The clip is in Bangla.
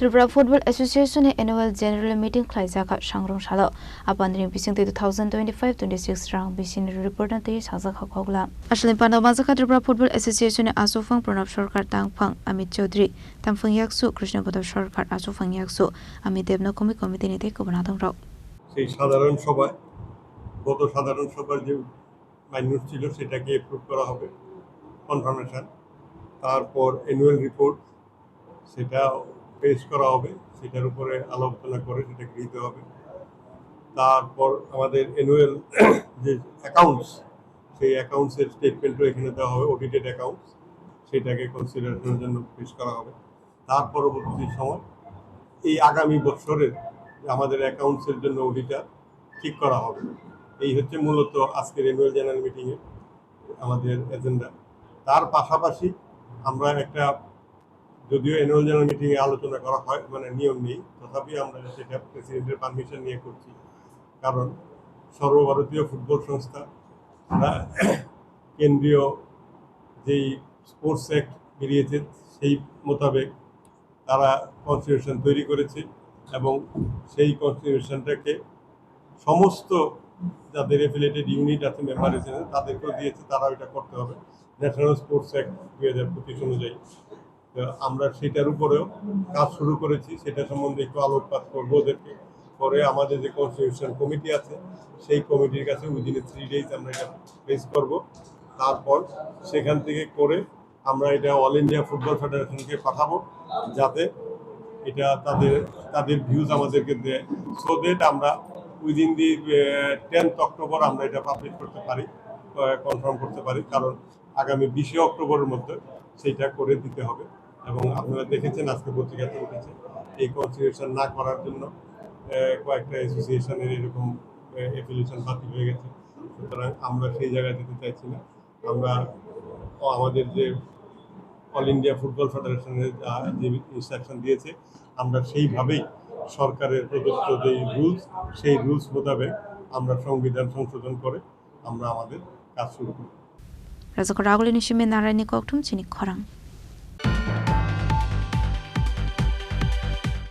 Tripura Football Association Annual General Meeting Klaizaka Shangrong Shalo Apandring Bising 2025-26 round Bisin report na tayo sajak hakogla Ashlin Pandamazaka Tripura Football Association Asofang Pranab Sarkar Tangphang Amit Chaudhary Tamphang Yaksu Krishna Bodab Sarkar Asofang Yaksu Amit Devna Committee nite Kobanadam Rao সেই সাধারণ সভায় গত সাধারণ সভার যে মাইনর ছিল সেটাকে অ্যাপ্রুভ করা হবে কনফার্মেশন তারপর অ্যানুয়াল রিপোর্ট সেটা পেশ করা হবে সেটার উপরে আলোচনা করে সেটা গৃহীত হবে তারপর আমাদের অ্যানুয়াল যে অ্যাকাউন্টস সেই অ্যাকাউন্টসের স্টেটমেন্টও এখানে দেওয়া হবে অডিটেড অ্যাকাউন্টস সেটাকে কনসিডারেশনের জন্য পেশ করা হবে তার পরবর্তী সময় এই আগামী বছরের আমাদের অ্যাকাউন্টসের জন্য অডিটার ঠিক করা হবে এই হচ্ছে মূলত আজকের অ্যানুয়াল জেনারেল মিটিংয়ে আমাদের এজেন্ডা তার পাশাপাশি আমরা একটা যদিও অ্যানুয়াল জেনারেল মিটিংয়ে আলোচনা করা হয় মানে নিয়ম নেই তথাপি আমরা সেটা প্রেসিডেন্টের পারমিশন নিয়ে করছি কারণ সর্বভারতীয় ফুটবল সংস্থা কেন্দ্রীয় যেই স্পোর্টস অ্যাক্ট বেরিয়েছে সেই মোতাবেক তারা কনস্টিটিউশন তৈরি করেছে এবং সেই কনস্টিটিউশনটাকে সমস্ত যাদের এফিলিয়েটেড ইউনিট আছে মেম্বার হিসেবে তাদেরকেও দিয়েছে তারা এটা করতে হবে ন্যাশনাল স্পোর্টস অ্যাক্ট 2025 অনুযায়ী আমরা সেটার উপরেও কাজ শুরু করেছি সেটা সম্বন্ধে একটু আলোকপাত করবো ওদেরকে পরে আমাদের যে কনস্টিটিউশন কমিটি আছে সেই কমিটির কাছে উইদিন 3 days আমরা এটা পেশ করবো তারপর সেখান থেকে করে আমরা এটা অল ইন্ডিয়া ফুটবল ফেডারেশনকে পাঠাবো যাতে এটা তাদের ভিউজ আমাদেরকে দেয় সো দ্যাট আমরা উইদিন দি 10th অক্টোবর আমরা এটা পাবলিশ করতে পারি কনফার্ম করতে পারি কারণ আগামী 20 অক্টোবরের মধ্যে সেইটা করে দিতে হবে এবং আপনারা দেখেছেন আজকে পত্রিকাতে উঠেছে এই কনসিডারেশন না করার জন্য কয়েকটা অ্যাসোসিয়েশনের এরকম অ্যাফিলিয়েশন বাতিল হয়ে গেছে সুতরাং আমরা সেই জায়গায় যেতে চাইছি না আমরা আমাদের যে অল ইন্ডিয়া ফুটবল ফেডারেশনের যে ইনস্ট্রাকশন দিয়েছে আমরা সেইভাবেই সরকারের প্রদত্ত যে রুলস সেই রুলস মোতাবেক আমরা সংবিধান সংশোধন করে আমরা আমাদের কাজ শুরু করি Razak Ragul Nishime Narani Koktum Chini Korang